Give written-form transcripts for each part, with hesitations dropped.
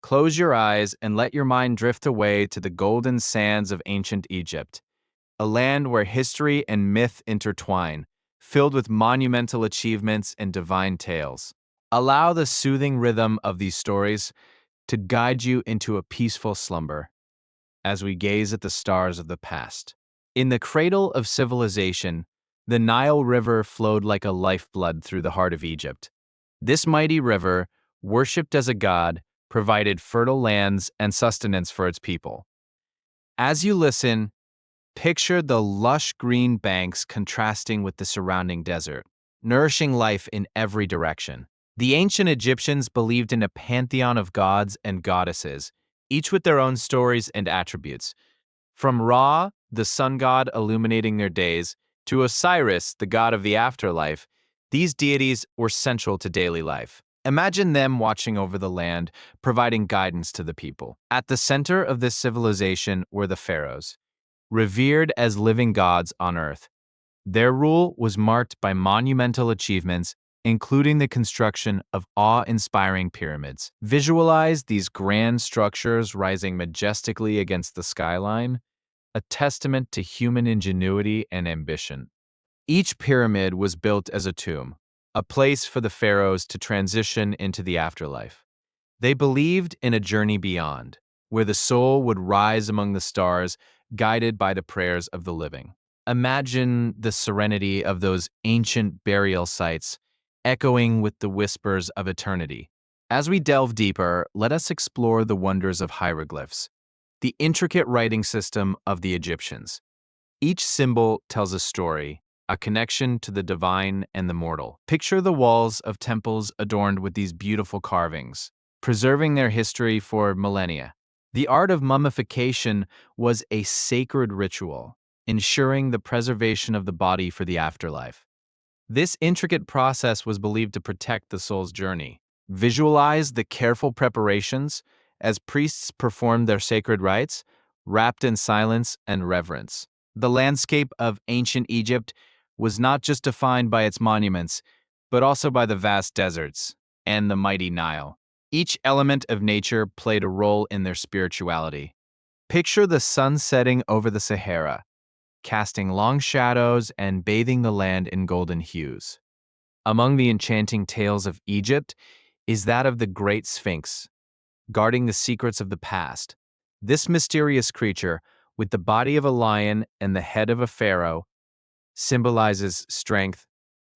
Close your eyes and let your mind drift away to the golden sands of ancient Egypt, a land where history and myth intertwine, filled with monumental achievements and divine tales. Allow the soothing rhythm of these stories to guide you into a peaceful slumber as we gaze at the stars of the past. In the cradle of civilization, the Nile River flowed like a lifeblood through the heart of Egypt. This mighty river, worshipped as a god, provided fertile lands and sustenance for its people. As you listen, picture the lush green banks contrasting with the surrounding desert, nourishing life in every direction. The ancient Egyptians believed in a pantheon of gods and goddesses, each with their own stories and attributes. From Ra, the sun god illuminating their days, to Osiris, the god of the afterlife, these deities were central to daily life. Imagine them watching over the land, providing guidance to the people. At the center of this civilization were the pharaohs, revered as living gods on earth. Their rule was marked by monumental achievements, including the construction of awe-inspiring pyramids. Visualize these grand structures rising majestically against the skyline, a testament to human ingenuity and ambition. Each pyramid was built as a tomb, a place for the pharaohs to transition into the afterlife. They believed in a journey beyond, where the soul would rise among the stars, guided by the prayers of the living. Imagine the serenity of those ancient burial sites, echoing with the whispers of eternity. As we delve deeper, let us explore the wonders of hieroglyphs, the intricate writing system of the Egyptians. Each symbol tells a story, a connection to the divine and the mortal. Picture the walls of temples adorned with these beautiful carvings, preserving their history for millennia. The art of mummification was a sacred ritual, ensuring the preservation of the body for the afterlife. This intricate process was believed to protect the soul's journey. Visualize the careful preparations as priests performed their sacred rites, wrapped in silence and reverence. The landscape of ancient Egypt was not just defined by its monuments, but also by the vast deserts and the mighty Nile. Each element of nature played a role in their spirituality. Picture the sun setting over the Sahara, casting long shadows and bathing the land in golden hues. Among the enchanting tales of Egypt is that of the Great Sphinx, guarding the secrets of the past. This mysterious creature, with the body of a lion and the head of a pharaoh, symbolizes strength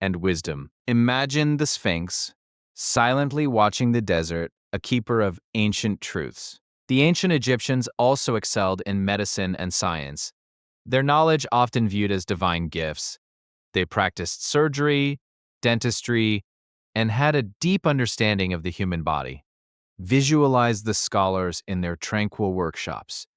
and wisdom. Imagine the Sphinx, silently watching the desert, a keeper of ancient truths. The ancient Egyptians also excelled in medicine and science, their knowledge often viewed as divine gifts. They practiced surgery, dentistry, and had a deep understanding of the human body. Visualize the scholars in their tranquil workshops,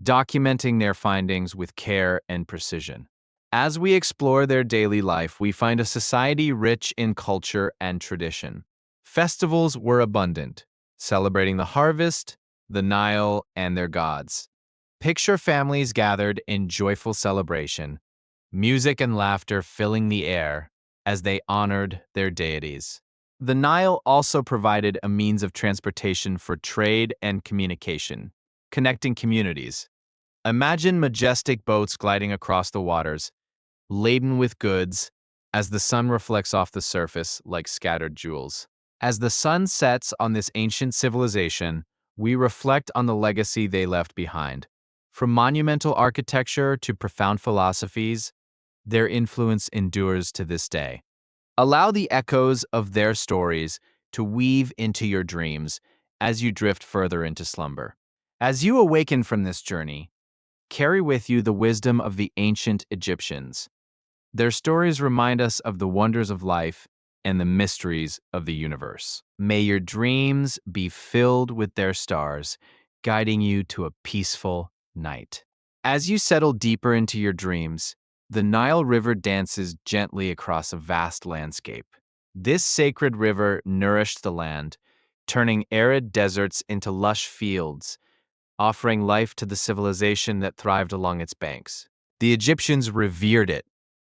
documenting their findings with care and precision. As we explore their daily life, we find a society rich in culture and tradition. Festivals were abundant, celebrating the harvest, the Nile, and their gods. Picture families gathered in joyful celebration, music and laughter filling the air as they honored their deities. The Nile also provided a means of transportation for trade and communication, connecting communities. Imagine majestic boats gliding across the waters, laden with goods, as the sun reflects off the surface like scattered jewels. As the sun sets on this ancient civilization, we reflect on the legacy they left behind. From monumental architecture to profound philosophies, their influence endures to this day. Allow the echoes of their stories to weave into your dreams as you drift further into slumber. As you awaken from this journey, carry with you the wisdom of the ancient Egyptians. Their stories remind us of the wonders of life and the mysteries of the universe. May your dreams be filled with their stars, guiding you to a peaceful night. As you settle deeper into your dreams, the Nile River dances gently across a vast landscape. This sacred river nourished the land, turning arid deserts into lush fields, offering life to the civilization that thrived along its banks. The Egyptians revered it,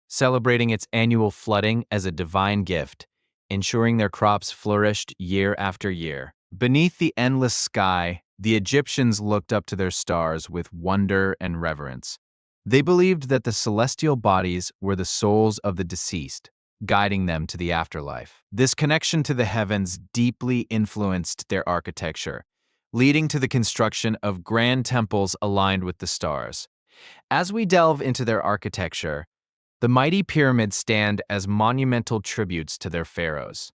celebrating its annual flooding as a divine gift, ensuring their crops flourished year after year. Beneath the endless sky, the Egyptians looked up to their stars with wonder and reverence. They believed that the celestial bodies were the souls of the deceased, guiding them to the afterlife. This connection to the heavens deeply influenced their architecture, leading to the construction of grand temples aligned with the stars. As we delve into their architecture, the mighty pyramids stand as monumental tributes to their pharaohs.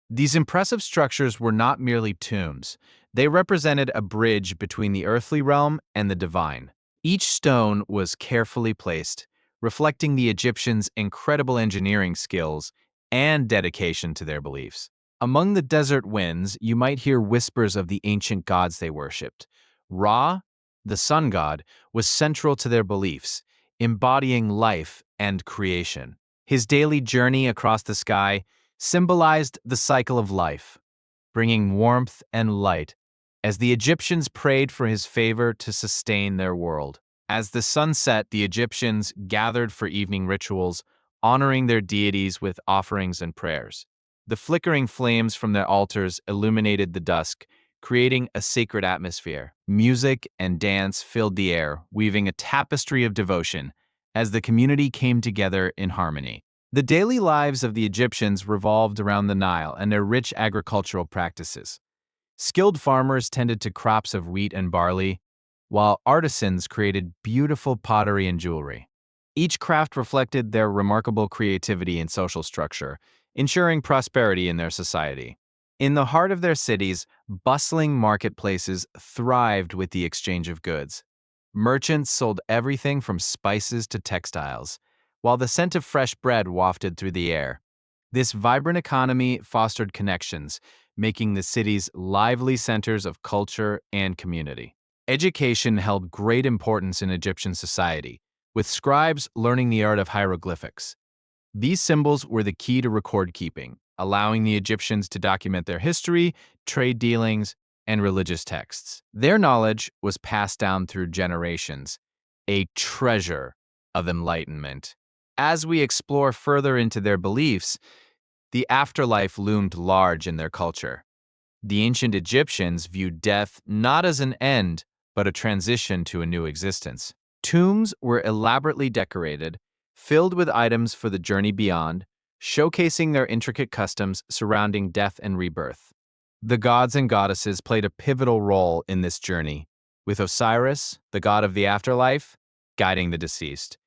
These impressive structures were not merely tombs. They represented a bridge between the earthly realm and the divine. Each stone was carefully placed, reflecting the Egyptians' incredible engineering skills and dedication to their beliefs. Among the desert winds, you might hear whispers of the ancient gods they worshipped. Ra, the sun god, was central to their beliefs, embodying life and creation. His daily journey across the sky symbolized the cycle of life, bringing warmth and light as the Egyptians prayed for his favor to sustain their world. As the sun set, the Egyptians gathered for evening rituals, honoring their deities with offerings and prayers. The flickering flames from their altars illuminated the dusk, creating a sacred atmosphere. Music and dance filled the air, weaving a tapestry of devotion as the community came together in harmony. The daily lives of the Egyptians revolved around the Nile and their rich agricultural practices. Skilled farmers tended to crops of wheat and barley, while artisans created beautiful pottery and jewelry. Each craft reflected their remarkable creativity and social structure, ensuring prosperity in their society. In the heart of their cities, bustling marketplaces thrived with the exchange of goods. Merchants sold everything from spices to textiles, while the scent of fresh bread wafted through the air. This vibrant economy fostered connections, making the cities lively centers of culture and community. Education held great importance in Egyptian society, with scribes learning the art of hieroglyphics. These symbols were the key to record keeping, allowing the Egyptians to document their history, trade dealings, and religious texts. Their knowledge was passed down through generations, a treasure of enlightenment. As we explore further into their beliefs, the afterlife loomed large in their culture. The ancient Egyptians viewed death not as an end, but a transition to a new existence. Tombs were elaborately decorated, filled with items for the journey beyond, showcasing their intricate customs surrounding death and rebirth. The gods and goddesses played a pivotal role in this journey, with Osiris, the god of the afterlife, guiding the deceased.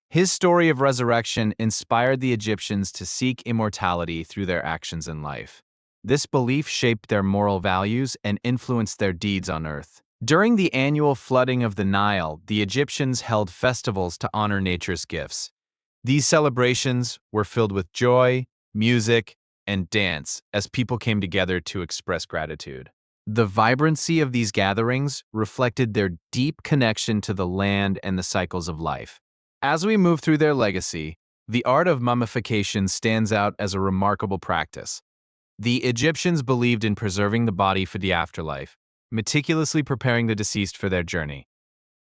His story of resurrection inspired the Egyptians to seek immortality through their actions in life. This belief shaped their moral values and influenced their deeds on earth. During the annual flooding of the Nile, the Egyptians held festivals to honor nature's gifts. These celebrations were filled with joy, music, and dance as people came together to express gratitude. The vibrancy of these gatherings reflected their deep connection to the land and the cycles of life. As we move through their legacy, the art of mummification stands out as a remarkable practice. The Egyptians believed in preserving the body for the afterlife, meticulously preparing the deceased for their journey.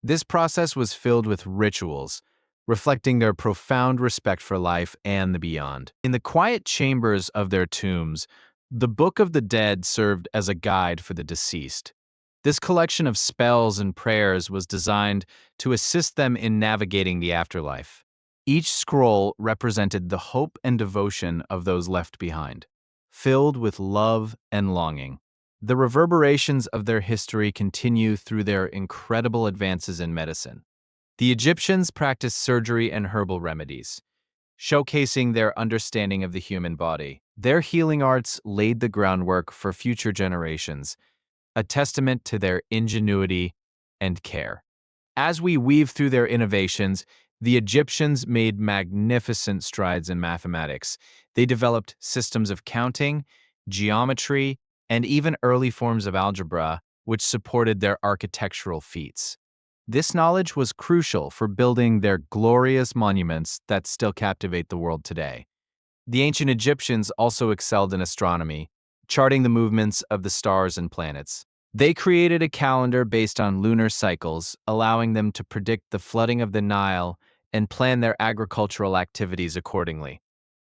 This process was filled with rituals, reflecting their profound respect for life and the beyond. In the quiet chambers of their tombs, the Book of the Dead served as a guide for the deceased. This collection of spells and prayers was designed to assist them in navigating the afterlife. Each scroll represented the hope and devotion of those left behind, filled with love and longing. The reverberations of their history continue through their incredible advances in medicine. The Egyptians practiced surgery and herbal remedies, showcasing their understanding of the human body. Their healing arts laid the groundwork for future generations, a testament to their ingenuity and care. As we weave through their innovations, the Egyptians made magnificent strides in mathematics. They developed systems of counting, geometry, and even early forms of algebra, which supported their architectural feats. This knowledge was crucial for building their glorious monuments that still captivate the world today. The ancient Egyptians also excelled in astronomy, charting the movements of the stars and planets. They created a calendar based on lunar cycles, allowing them to predict the flooding of the Nile and plan their agricultural activities accordingly.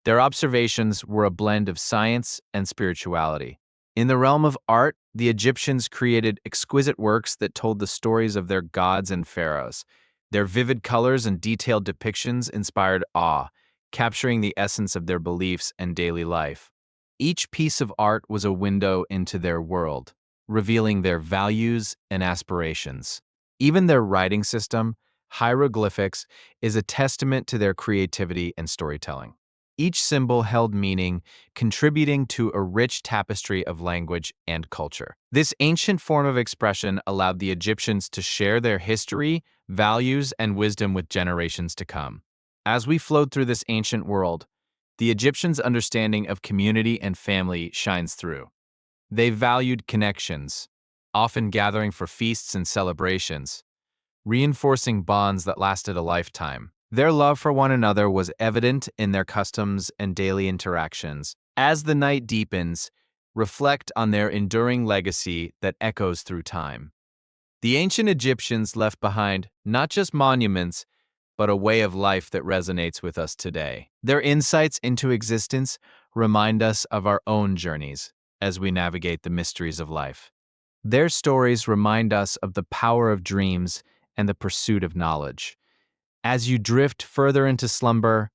Their observations were a blend of science and spirituality. In the realm of art, the Egyptians created exquisite works that told the stories of their gods and pharaohs. Their vivid colors and detailed depictions inspired awe, capturing the essence of their beliefs and daily life. Each piece of art was a window into their world, revealing their values and aspirations. Even their writing system, hieroglyphics, is a testament to their creativity and storytelling. Each symbol held meaning, contributing to a rich tapestry of language and culture. This ancient form of expression allowed the Egyptians to share their history, values, and wisdom with generations to come. As we flowed through this ancient world, the Egyptians' understanding of community and family shines through. They valued connections, often gathering for feasts and celebrations, reinforcing bonds that lasted a lifetime. Their love for one another was evident in their customs and daily interactions. As the night deepens, reflect on their enduring legacy that echoes through time. The ancient Egyptians left behind not just monuments, but a way of life that resonates with us today. Their insights into existence remind us of our own journeys as we navigate the mysteries of life. Their stories remind us of the power of dreams and the pursuit of knowledge. As you drift further into slumber,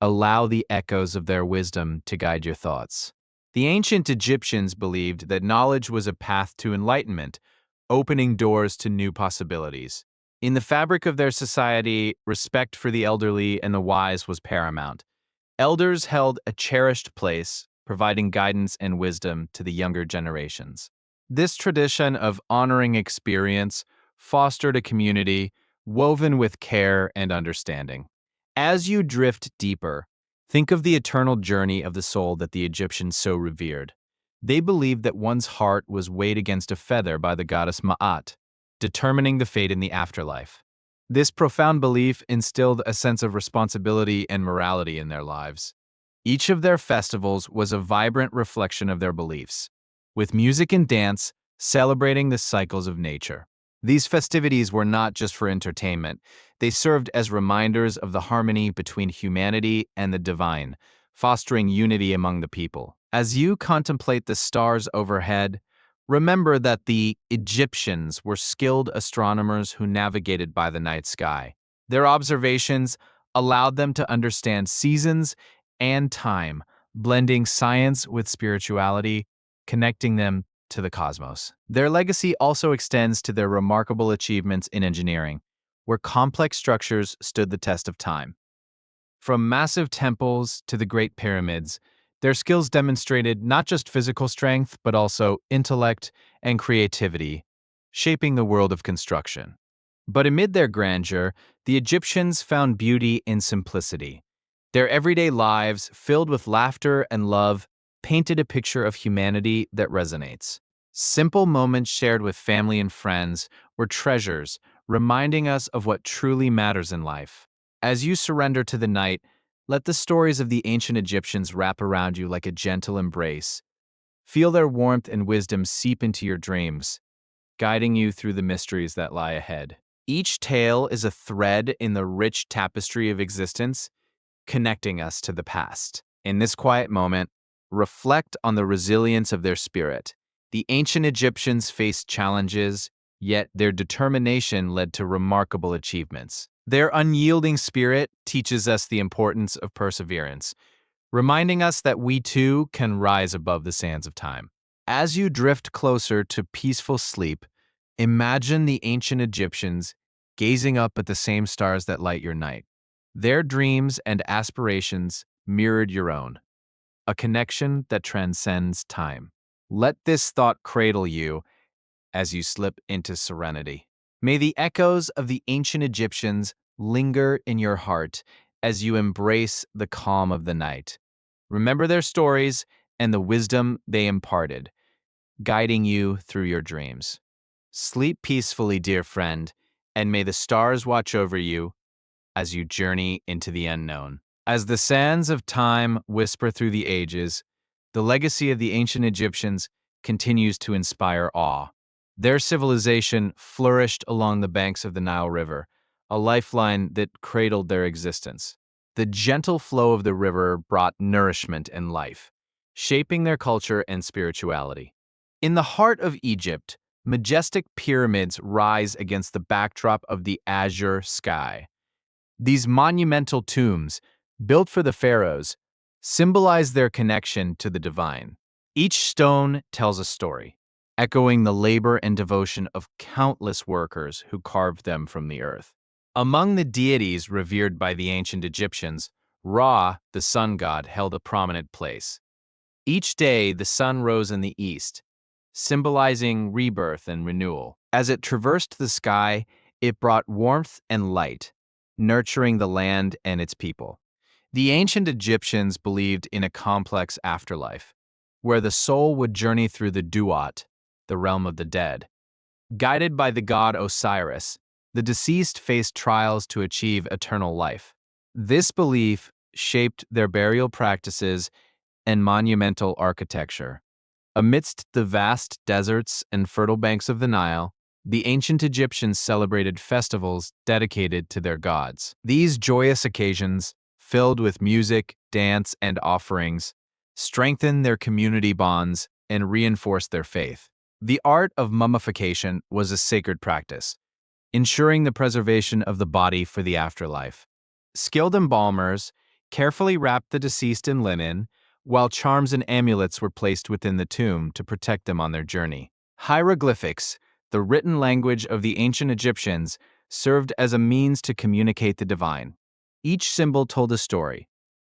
allow the echoes of their wisdom to guide your thoughts. The ancient Egyptians believed that knowledge was a path to enlightenment, opening doors to new possibilities. In the fabric of their society, respect for the elderly and the wise was paramount. Elders held a cherished place, providing guidance and wisdom to the younger generations. This tradition of honoring experience fostered a community woven with care and understanding. As you drift deeper, think of the eternal journey of the soul that the Egyptians so revered. They believed that one's heart was weighed against a feather by the goddess Ma'at, determining the fate in the afterlife. This profound belief instilled a sense of responsibility and morality in their lives. Each of their festivals was a vibrant reflection of their beliefs, with music and dance celebrating the cycles of nature. These festivities were not just for entertainment, they served as reminders of the harmony between humanity and the divine, fostering unity among the people. As you contemplate the stars overhead, remember that the Egyptians were skilled astronomers who navigated by the night sky. Their observations allowed them to understand seasons and time, blending science with spirituality, connecting them to the cosmos. Their legacy also extends to their remarkable achievements in engineering, where complex structures stood the test of time. From massive temples to the Great Pyramids, their skills demonstrated not just physical strength, but also intellect and creativity, shaping the world of construction. But amid their grandeur, the Egyptians found beauty in simplicity. Their everyday lives, filled with laughter and love, painted a picture of humanity that resonates. Simple moments shared with family and friends were treasures, reminding us of what truly matters in life. As you surrender to the night, let the stories of the ancient Egyptians wrap around you like a gentle embrace. Feel their warmth and wisdom seep into your dreams, guiding you through the mysteries that lie ahead. Each tale is a thread in the rich tapestry of existence, connecting us to the past. In this quiet moment, reflect on the resilience of their spirit. The ancient Egyptians faced challenges, yet their determination led to remarkable achievements. Their unyielding spirit teaches us the importance of perseverance, reminding us that we too can rise above the sands of time. As you drift closer to peaceful sleep, imagine the ancient Egyptians gazing up at the same stars that light your night. Their dreams and aspirations mirrored your own, a connection that transcends time. Let this thought cradle you as you slip into serenity. May the echoes of the ancient Egyptians linger in your heart as you embrace the calm of the night. Remember their stories and the wisdom they imparted, guiding you through your dreams. Sleep peacefully, dear friend, and may the stars watch over you as you journey into the unknown. As the sands of time whisper through the ages, the legacy of the ancient Egyptians continues to inspire awe. Their civilization flourished along the banks of the Nile River, a lifeline that cradled their existence. The gentle flow of the river brought nourishment and life, shaping their culture and spirituality. In the heart of Egypt, majestic pyramids rise against the backdrop of the azure sky. These monumental tombs, built for the pharaohs, symbolize their connection to the divine. Each stone tells a story, echoing the labor and devotion of countless workers who carved them from the earth. Among the deities revered by the ancient Egyptians, Ra, the sun god, held a prominent place. Each day, the sun rose in the east, symbolizing rebirth and renewal. As it traversed the sky, it brought warmth and light, nurturing the land and its people. The ancient Egyptians believed in a complex afterlife, where the soul would journey through the Duat, the realm of the dead. Guided by the god Osiris, the deceased faced trials to achieve eternal life. This belief shaped their burial practices and monumental architecture. Amidst the vast deserts and fertile banks of the Nile, the ancient Egyptians celebrated festivals dedicated to their gods. These joyous occasions, filled with music, dance, and offerings, strengthened their community bonds and reinforced their faith. The art of mummification was a sacred practice, ensuring the preservation of the body for the afterlife. Skilled embalmers carefully wrapped the deceased in linen, while charms and amulets were placed within the tomb to protect them on their journey. Hieroglyphics, the written language of the ancient Egyptians, served as a means to communicate the divine. Each symbol told a story,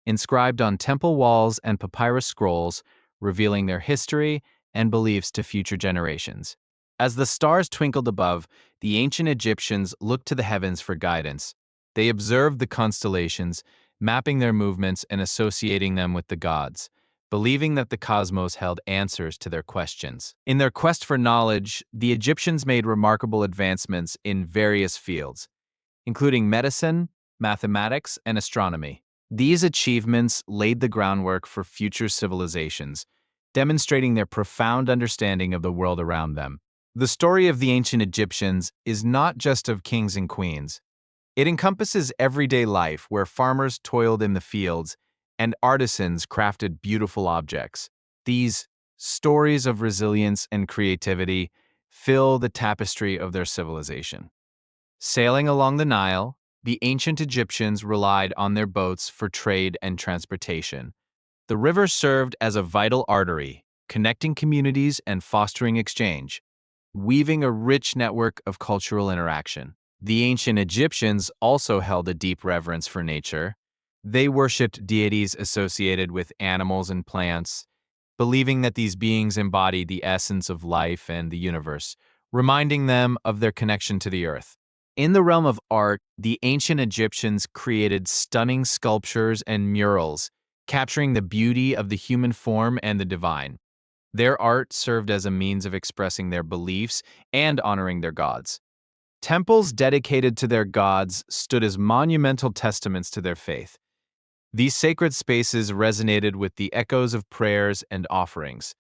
inscribed on temple walls and papyrus scrolls, revealing their history and beliefs to future generations. As the stars twinkled above, the ancient Egyptians looked to the heavens for guidance. They observed the constellations, mapping their movements and associating them with the gods, believing that the cosmos held answers to their questions. In their quest for knowledge, the Egyptians made remarkable advancements in various fields, including medicine, mathematics, and astronomy. These achievements laid the groundwork for future civilizations, demonstrating their profound understanding of the world around them. The story of the ancient Egyptians is not just of kings and queens. It encompasses everyday life where farmers toiled in the fields and artisans crafted beautiful objects. These stories of resilience and creativity fill the tapestry of their civilization. Sailing along the Nile, the ancient Egyptians relied on their boats for trade and transportation. The river served as a vital artery, connecting communities and fostering exchange, weaving a rich network of cultural interaction. The ancient Egyptians also held a deep reverence for nature. They worshipped deities associated with animals and plants, believing that these beings embodied the essence of life and the universe, reminding them of their connection to the earth. In the realm of art, the ancient Egyptians created stunning sculptures and murals, capturing the beauty of the human form and the divine. Their art served as a means of expressing their beliefs and honoring their gods. Temples dedicated to their gods stood as monumental testaments to their faith. These sacred spaces resonated with the echoes of prayers and offerings,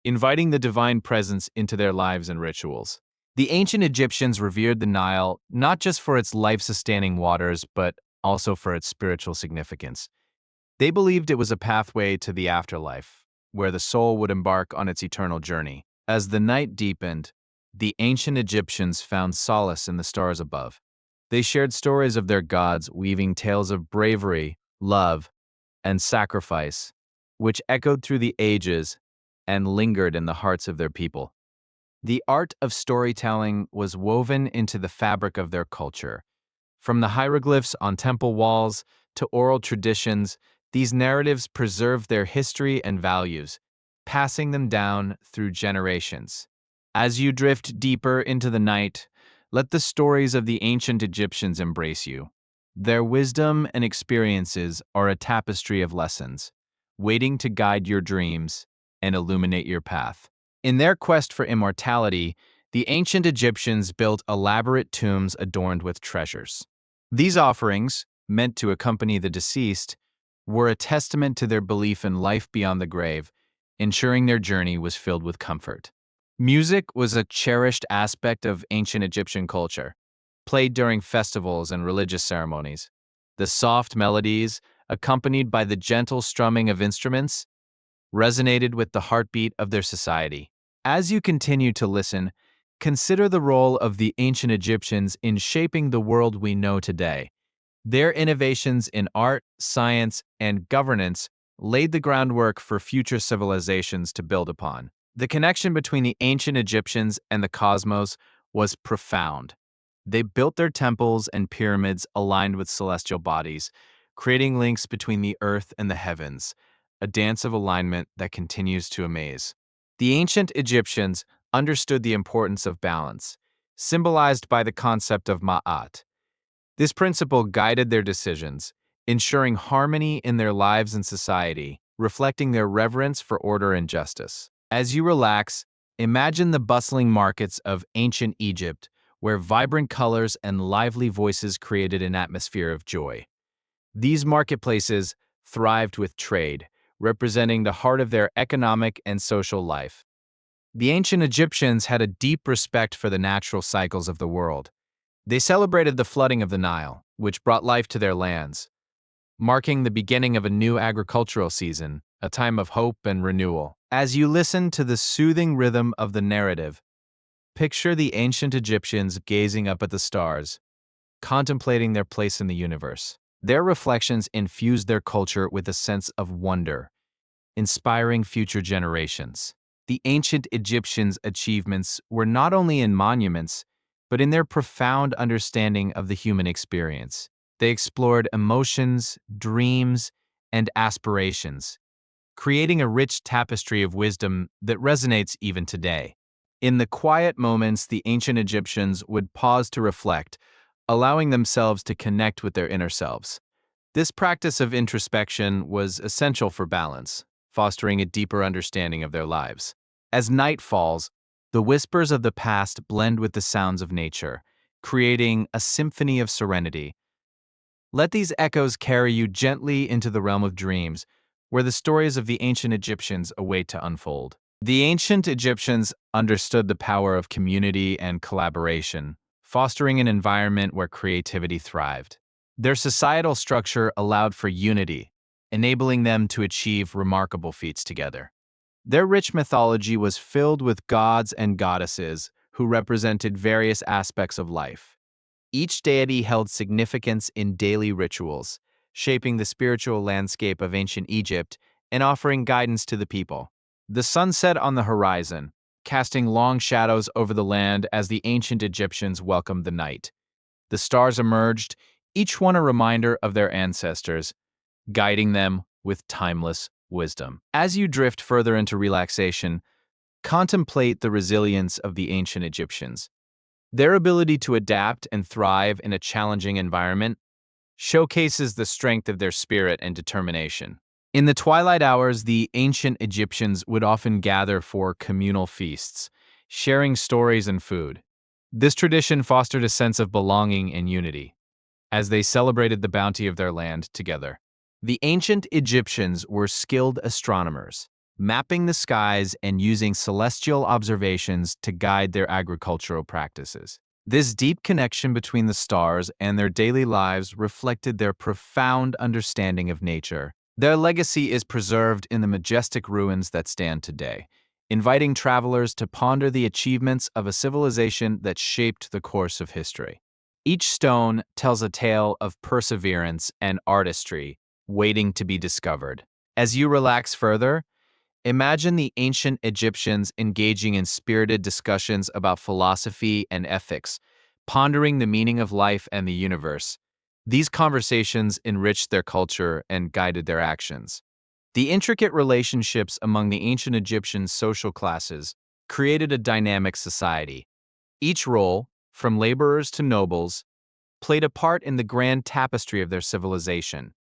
inviting the divine presence into their lives and rituals. The ancient Egyptians revered the Nile not just for its life-sustaining waters, but also for its spiritual significance. They believed it was a pathway to the afterlife, where the soul would embark on its eternal journey. As the night deepened, the ancient Egyptians found solace in the stars above. They shared stories of their gods, weaving tales of bravery, love, and sacrifice, which echoed through the ages and lingered in the hearts of their people. The art of storytelling was woven into the fabric of their culture. From the hieroglyphs on temple walls to oral traditions, these narratives preserved their history and values, passing them down through generations. As you drift deeper into the night, let the stories of the ancient Egyptians embrace you. Their wisdom and experiences are a tapestry of lessons, waiting to guide your dreams and illuminate your path. In their quest for immortality, the ancient Egyptians built elaborate tombs adorned with treasures. These offerings, meant to accompany the deceased, were a testament to their belief in life beyond the grave, ensuring their journey was filled with comfort. Music was a cherished aspect of ancient Egyptian culture, played during festivals and religious ceremonies. The soft melodies, accompanied by the gentle strumming of instruments, resonated with the heartbeat of their society. As you continue to listen, consider the role of the ancient Egyptians in shaping the world we know today. Their innovations in art, science, and governance laid the groundwork for future civilizations to build upon. The connection between the ancient Egyptians and the cosmos was profound. They built their temples and pyramids aligned with celestial bodies, creating links between the earth and the heavens, a dance of alignment that continues to amaze. The ancient Egyptians understood the importance of balance, symbolized by the concept of ma'at. This principle guided their decisions, ensuring harmony in their lives and society, reflecting their reverence for order and justice. As you relax, imagine the bustling markets of ancient Egypt, where vibrant colors and lively voices created an atmosphere of joy. These marketplaces thrived with trade, representing the heart of their economic and social life. The ancient Egyptians had a deep respect for the natural cycles of the world. They celebrated the flooding of the Nile, which brought life to their lands, marking the beginning of a new agricultural season, a time of hope and renewal. As you listen to the soothing rhythm of the narrative, picture the ancient Egyptians gazing up at the stars, contemplating their place in the universe. Their reflections infused their culture with a sense of wonder, inspiring future generations. The ancient Egyptians' achievements were not only in monuments, but in their profound understanding of the human experience. They explored emotions, dreams, and aspirations, creating a rich tapestry of wisdom that resonates even today. In the quiet moments, the ancient Egyptians would pause to reflect, allowing themselves to connect with their inner selves. This practice of introspection was essential for balance, fostering a deeper understanding of their lives. As night falls, the whispers of the past blend with the sounds of nature, creating a symphony of serenity. Let these echoes carry you gently into the realm of dreams, where the stories of the ancient Egyptians await to unfold. The ancient Egyptians understood the power of community and collaboration, fostering an environment where creativity thrived. Their societal structure allowed for unity, enabling them to achieve remarkable feats together. Their rich mythology was filled with gods and goddesses who represented various aspects of life. Each deity held significance in daily rituals, shaping the spiritual landscape of ancient Egypt and offering guidance to the people. The sun set on the horizon, casting long shadows over the land as the ancient Egyptians welcomed the night. The stars emerged, each one a reminder of their ancestors, guiding them with timeless wisdom. As you drift further into relaxation, contemplate the resilience of the ancient Egyptians. Their ability to adapt and thrive in a challenging environment showcases the strength of their spirit and determination. In the twilight hours, the ancient Egyptians would often gather for communal feasts, sharing stories and food. This tradition fostered a sense of belonging and unity, as they celebrated the bounty of their land together. The ancient Egyptians were skilled astronomers, mapping the skies and using celestial observations to guide their agricultural practices. This deep connection between the stars and their daily lives reflected their profound understanding of nature. Their legacy is preserved in the majestic ruins that stand today, inviting travelers to ponder the achievements of a civilization that shaped the course of history. Each stone tells a tale of perseverance and artistry waiting to be discovered. As you relax further, imagine the ancient Egyptians engaging in spirited discussions about philosophy and ethics, pondering the meaning of life and the universe. These conversations enriched their culture and guided their actions. The intricate relationships among the ancient Egyptian social classes created a dynamic society. Each role, from laborers to nobles, played a part in the grand tapestry of their civilization,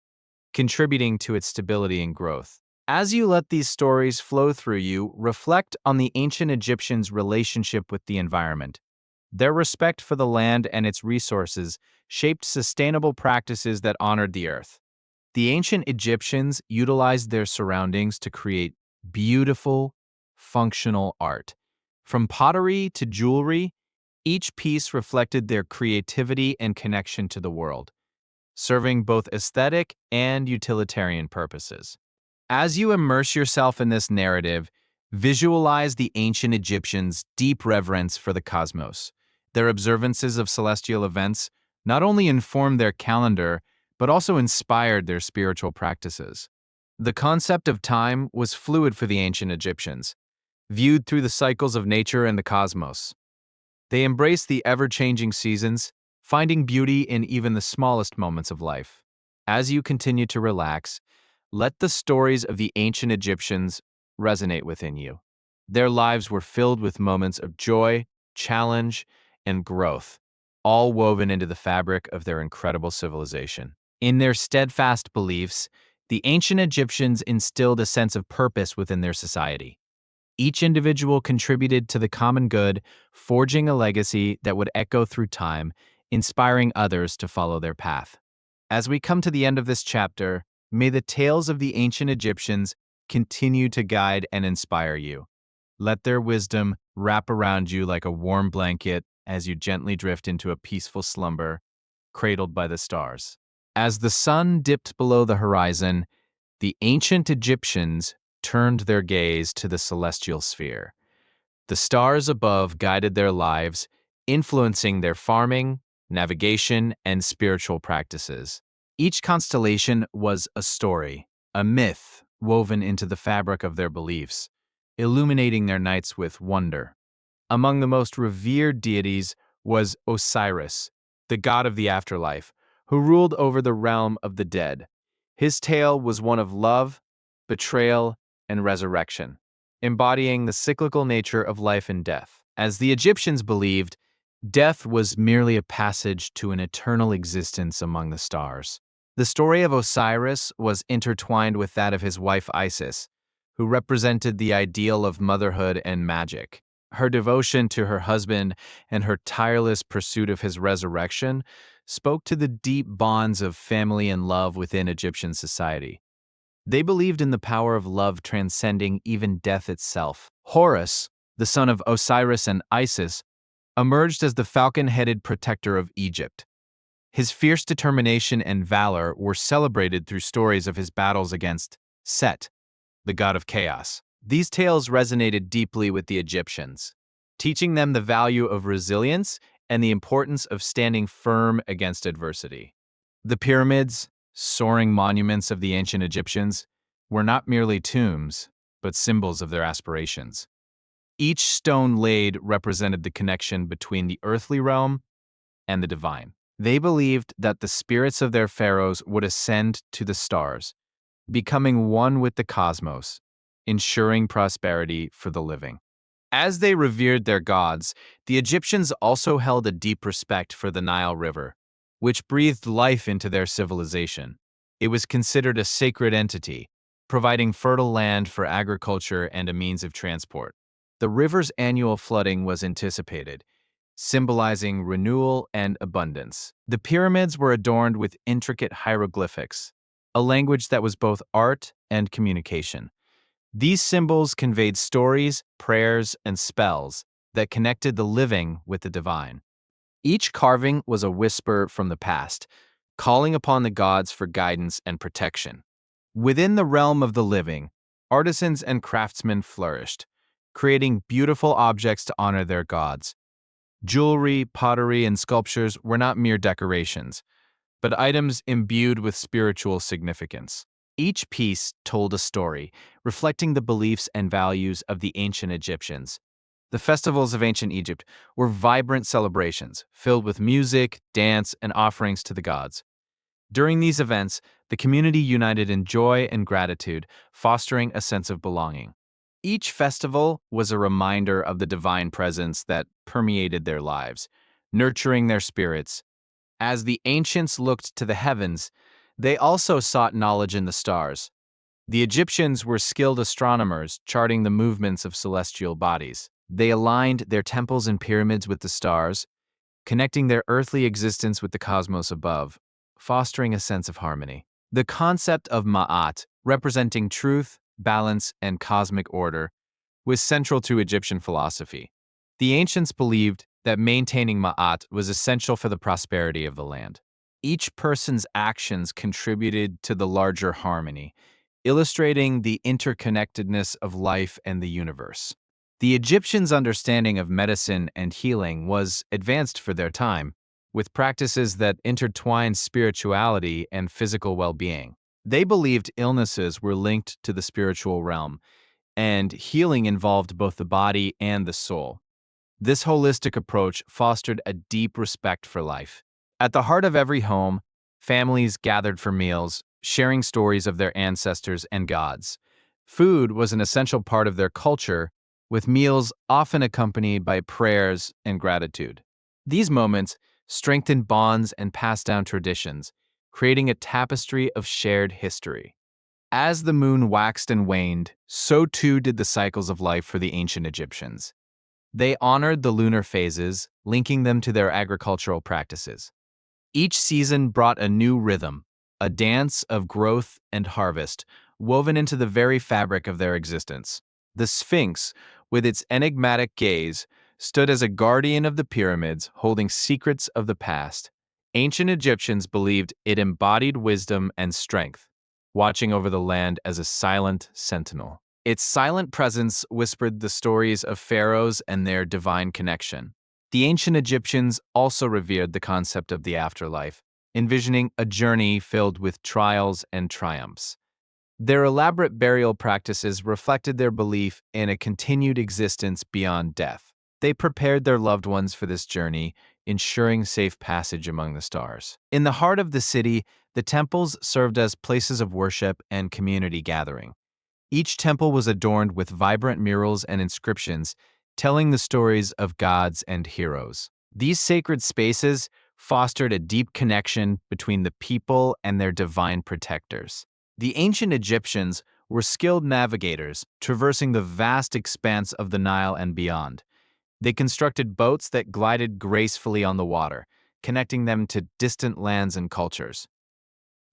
contributing to its stability and growth. As you let these stories flow through you, reflect on the ancient Egyptians' relationship with the environment. Their respect for the land and its resources shaped sustainable practices that honored the earth. The ancient Egyptians utilized their surroundings to create beautiful, functional art. From pottery to jewelry, each piece reflected their creativity and connection to the world, serving both aesthetic and utilitarian purposes. As you immerse yourself in this narrative, Visualize the ancient Egyptians' deep reverence for the cosmos. Their observances of celestial events not only informed their calendar, but also inspired their spiritual practices. The concept of time was fluid for the ancient Egyptians, viewed through the cycles of nature and the cosmos. They embraced the ever-changing seasons, finding beauty in even the smallest moments of life. As you continue to relax, let the stories of the ancient Egyptians resonate within you. Their lives were filled with moments of joy, challenge, and growth, all woven into the fabric of their incredible civilization. In their steadfast beliefs, the ancient Egyptians instilled a sense of purpose within their society. Each individual contributed to the common good, forging a legacy that would echo through time, inspiring others to follow their path. As we come to the end of this chapter, may the tales of the ancient Egyptians continue to guide and inspire you. Let their wisdom wrap around you like a warm blanket as you gently drift into a peaceful slumber, cradled by the stars. As the sun dipped below the horizon, the ancient Egyptians turned their gaze to the celestial sphere. The stars above guided their lives, influencing their farming, navigation, and spiritual practices. Each constellation was a story, a myth woven into the fabric of their beliefs, illuminating their nights with wonder. Among the most revered deities was Osiris, the god of the afterlife, who ruled over the realm of the dead. His tale was one of love, betrayal, and resurrection, embodying the cyclical nature of life and death. As the Egyptians believed, death was merely a passage to an eternal existence among the stars. The story of Osiris was intertwined with that of his wife Isis, who represented the ideal of motherhood and magic. Her devotion to her husband and her tireless pursuit of his resurrection spoke to the deep bonds of family and love within Egyptian society. They believed in the power of love transcending even death itself. Horus, the son of Osiris and Isis, emerged as the falcon-headed protector of Egypt. His fierce determination and valor were celebrated through stories of his battles against Set, the god of chaos. These tales resonated deeply with the Egyptians, teaching them the value of resilience and the importance of standing firm against adversity. The pyramids, soaring monuments of the ancient Egyptians, were not merely tombs, but symbols of their aspirations. Each stone laid represented the connection between the earthly realm and the divine. They believed that the spirits of their pharaohs would ascend to the stars, becoming one with the cosmos, ensuring prosperity for the living. As they revered their gods, the Egyptians also held a deep respect for the Nile River, which breathed life into their civilization. It was considered a sacred entity, providing fertile land for agriculture and a means of transport. The river's annual flooding was anticipated, symbolizing renewal and abundance. The pyramids were adorned with intricate hieroglyphics, a language that was both art and communication. These symbols conveyed stories, prayers, and spells that connected the living with the divine. Each carving was a whisper from the past, calling upon the gods for guidance and protection. Within the realm of the living, artisans and craftsmen flourished, creating beautiful objects to honor their gods. Jewelry, pottery, and sculptures were not mere decorations, but items imbued with spiritual significance. Each piece told a story, reflecting the beliefs and values of the ancient Egyptians. The festivals of ancient Egypt were vibrant celebrations, filled with music, dance, and offerings to the gods. During these events, the community united in joy and gratitude, fostering a sense of belonging. Each festival was a reminder of the divine presence that permeated their lives, nurturing their spirits. As the ancients looked to the heavens, they also sought knowledge in the stars. The Egyptians were skilled astronomers, charting the movements of celestial bodies. They aligned their temples and pyramids with the stars, connecting their earthly existence with the cosmos above, fostering a sense of harmony. The concept of Ma'at, representing truth, balance, and cosmic order, was central to Egyptian philosophy. The ancients believed that maintaining Ma'at was essential for the prosperity of the land. Each person's actions contributed to the larger harmony, illustrating the interconnectedness of life and the universe. The Egyptians' understanding of medicine and healing was advanced for their time, with practices that intertwined spirituality and physical well-being. They believed illnesses were linked to the spiritual realm, and healing involved both the body and the soul. This holistic approach fostered a deep respect for life. At the heart of every home, families gathered for meals, sharing stories of their ancestors and gods. Food was an essential part of their culture, with meals often accompanied by prayers and gratitude. These moments strengthened bonds and passed down traditions, creating a tapestry of shared history. As the moon waxed and waned, so too did the cycles of life for the ancient Egyptians. They honored the lunar phases, linking them to their agricultural practices. Each season brought a new rhythm, a dance of growth and harvest, woven into the very fabric of their existence. The Sphinx, with its enigmatic gaze, stood as a guardian of the pyramids, holding secrets of the past. Ancient Egyptians believed it embodied wisdom and strength, watching over the land as a silent sentinel. Its silent presence whispered the stories of pharaohs and their divine connection. The ancient Egyptians also revered the concept of the afterlife, envisioning a journey filled with trials and triumphs. Their elaborate burial practices reflected their belief in a continued existence beyond death. They prepared their loved ones for this journey, ensuring safe passage among the stars. In the heart of the city, the temples served as places of worship and community gathering. Each temple was adorned with vibrant murals and inscriptions, telling the stories of gods and heroes. These sacred spaces fostered a deep connection between the people and their divine protectors. The ancient Egyptians were skilled navigators, traversing the vast expanse of the Nile and beyond. They constructed boats that glided gracefully on the water, connecting them to distant lands and cultures.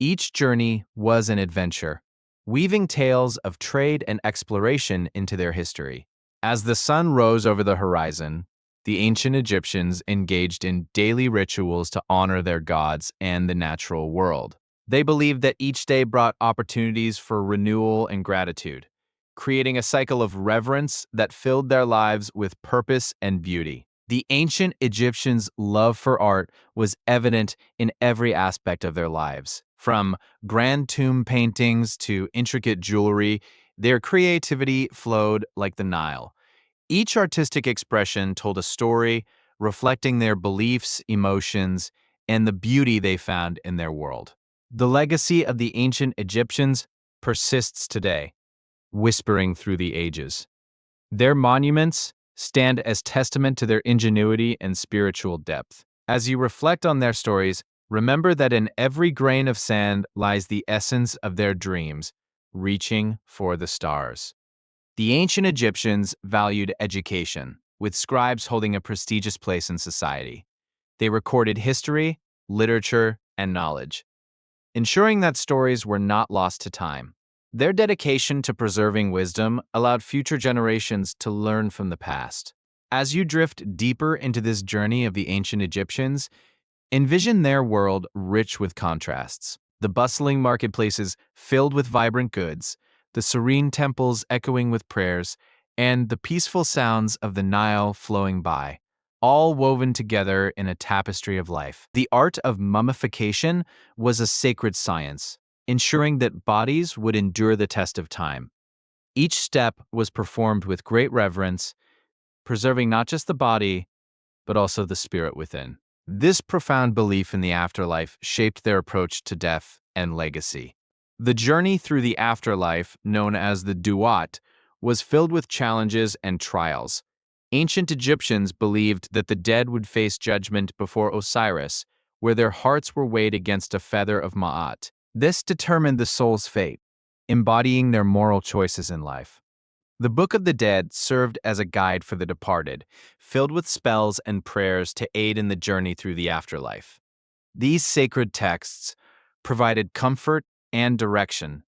Each journey was an adventure, weaving tales of trade and exploration into their history. As the sun rose over the horizon, the ancient Egyptians engaged in daily rituals to honor their gods and the natural world. They believed that each day brought opportunities for renewal and gratitude, creating a cycle of reverence that filled their lives with purpose and beauty. The ancient Egyptians' love for art was evident in every aspect of their lives. From grand tomb paintings to intricate jewelry, their creativity flowed like the Nile. Each artistic expression told a story, reflecting their beliefs, emotions, and the beauty they found in their world. The legacy of the ancient Egyptians persists today, whispering through the ages. Their monuments stand as testament to their ingenuity and spiritual depth. As you reflect on their stories, remember that in every grain of sand lies the essence of their dreams, reaching for the stars. The ancient Egyptians valued education, with scribes holding a prestigious place in society. They recorded history, literature, and knowledge, ensuring that stories were not lost to time. Their dedication to preserving wisdom allowed future generations to learn from the past. As you drift deeper into this journey of the ancient Egyptians, envision their world rich with contrasts. The bustling marketplaces filled with vibrant goods, the serene temples echoing with prayers, and the peaceful sounds of the Nile flowing by, all woven together in a tapestry of life. The art of mummification was a sacred science, ensuring that bodies would endure the test of time. Each step was performed with great reverence, preserving not just the body, but also the spirit within. This profound belief in the afterlife shaped their approach to death and legacy. The journey through the afterlife, known as the Duat, was filled with challenges and trials. Ancient Egyptians believed that the dead would face judgment before Osiris, where their hearts were weighed against a feather of Ma'at. This determined the soul's fate, embodying their moral choices in life. The Book of the Dead served as a guide for the departed, filled with spells and prayers to aid in the journey through the afterlife. These sacred texts provided comfort and direction,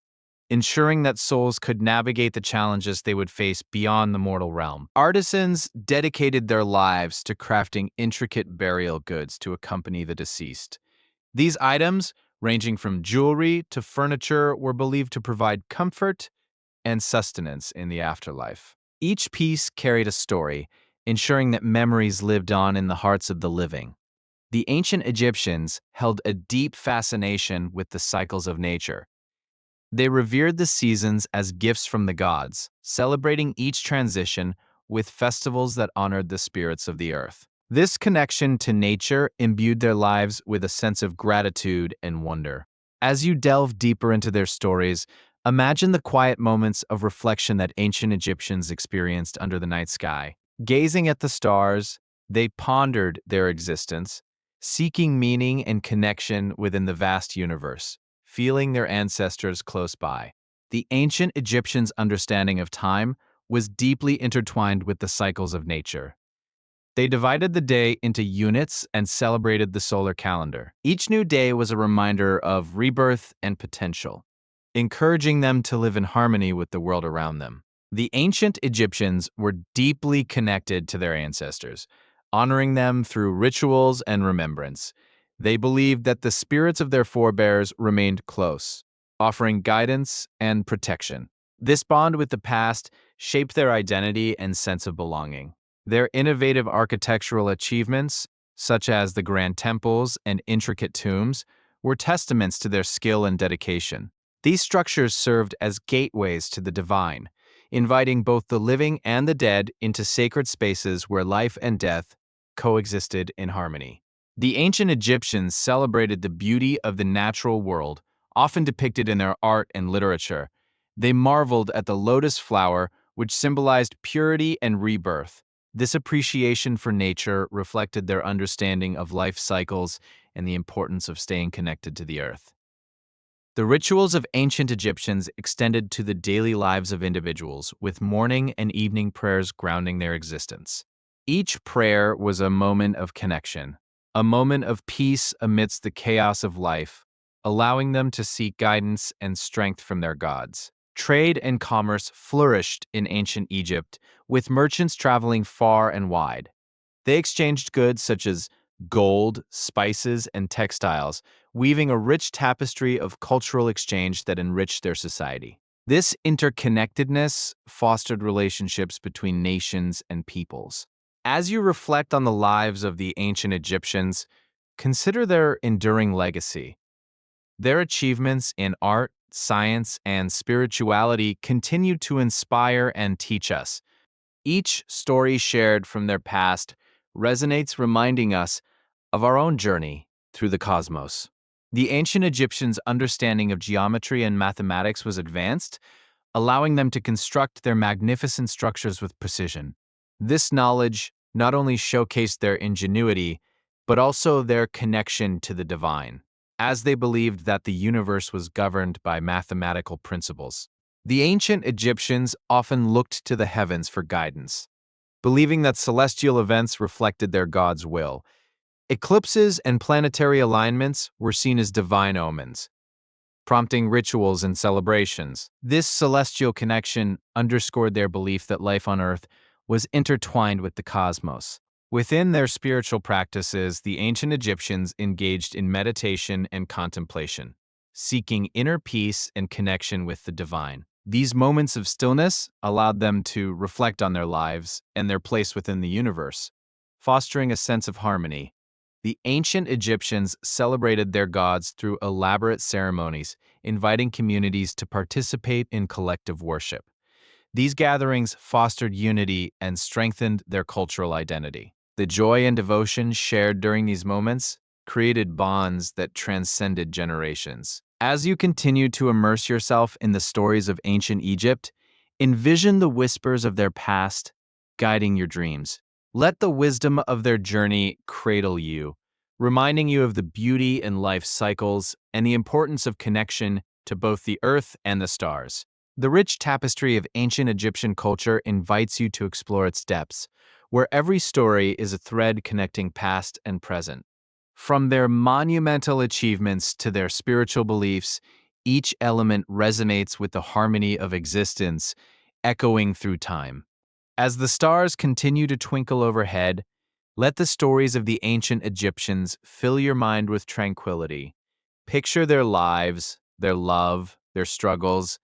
ensuring that souls could navigate the challenges they would face beyond the mortal realm. Artisans dedicated their lives to crafting intricate burial goods to accompany the deceased. These items ranging from jewelry to furniture, were believed to provide comfort and sustenance in the afterlife. Each piece carried a story, ensuring that memories lived on in the hearts of the living. The ancient Egyptians held a deep fascination with the cycles of nature. They revered the seasons as gifts from the gods, celebrating each transition with festivals that honored the spirits of the earth. This connection to nature imbued their lives with a sense of gratitude and wonder. As you delve deeper into their stories, imagine the quiet moments of reflection that ancient Egyptians experienced under the night sky. Gazing at the stars, they pondered their existence, seeking meaning and connection within the vast universe, feeling their ancestors close by. The ancient Egyptians' understanding of time was deeply intertwined with the cycles of nature. They divided the day into units and celebrated the solar calendar. Each new day was a reminder of rebirth and potential, encouraging them to live in harmony with the world around them. The ancient Egyptians were deeply connected to their ancestors, honoring them through rituals and remembrance. They believed that the spirits of their forebears remained close, offering guidance and protection. This bond with the past shaped their identity and sense of belonging. Their innovative architectural achievements, such as the grand temples and intricate tombs, were testaments to their skill and dedication. These structures served as gateways to the divine, inviting both the living and the dead into sacred spaces where life and death coexisted in harmony. The ancient Egyptians celebrated the beauty of the natural world, often depicted in their art and literature. They marveled at the lotus flower, which symbolized purity and rebirth. This appreciation for nature reflected their understanding of life cycles and the importance of staying connected to the earth. The rituals of ancient Egyptians extended to the daily lives of individuals, with morning and evening prayers grounding their existence. Each prayer was a moment of connection, a moment of peace amidst the chaos of life, allowing them to seek guidance and strength from their gods. Trade and commerce flourished in ancient Egypt, with merchants traveling far and wide. They exchanged goods such as gold, spices, and textiles, weaving a rich tapestry of cultural exchange that enriched their society. This interconnectedness fostered relationships between nations and peoples. As you reflect on the lives of the ancient Egyptians, consider their enduring legacy. Their achievements in art, science, and spirituality continue to inspire and teach us. Each story shared from their past resonates, reminding us of our own journey through the cosmos. The ancient Egyptians' understanding of geometry and mathematics was advanced, allowing them to construct their magnificent structures with precision. This knowledge not only showcased their ingenuity, but also their connection to the divine, as they believed that the universe was governed by mathematical principles. The ancient Egyptians often looked to the heavens for guidance, believing that celestial events reflected their god's will. Eclipses and planetary alignments were seen as divine omens, prompting rituals and celebrations. This celestial connection underscored their belief that life on Earth was intertwined with the cosmos. Within their spiritual practices, the ancient Egyptians engaged in meditation and contemplation, seeking inner peace and connection with the divine. These moments of stillness allowed them to reflect on their lives and their place within the universe, fostering a sense of harmony. The ancient Egyptians celebrated their gods through elaborate ceremonies, inviting communities to participate in collective worship. These gatherings fostered unity and strengthened their cultural identity. The joy and devotion shared during these moments created bonds that transcended generations. As you continue to immerse yourself in the stories of ancient Egypt, envision the whispers of their past guiding your dreams. Let the wisdom of their journey cradle you, reminding you of the beauty in life's cycles and the importance of connection to both the earth and the stars. The rich tapestry of ancient Egyptian culture invites you to explore its depths, where every story is a thread connecting past and present. From their monumental achievements to their spiritual beliefs, each element resonates with the harmony of existence, echoing through time. As the stars continue to twinkle overhead, let the stories of the ancient Egyptians fill your mind with tranquility. Picture their lives, their love, their struggles,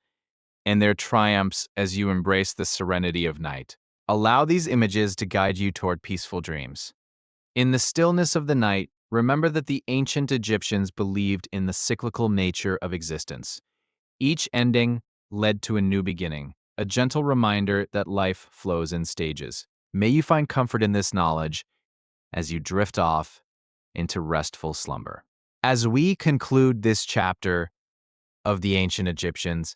and their triumphs as you embrace the serenity of night. Allow these images to guide you toward peaceful dreams. In the stillness of the night, remember that the ancient Egyptians believed in the cyclical nature of existence. Each ending led to a new beginning, a gentle reminder that life flows in stages. May you find comfort in this knowledge as you drift off into restful slumber. As we conclude this chapter of the ancient Egyptians,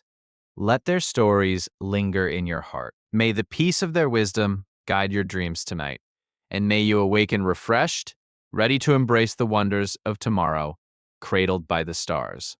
let their stories linger in your heart. May the peace of their wisdom guide your dreams tonight, and may you awaken refreshed, ready to embrace the wonders of tomorrow, cradled by the stars.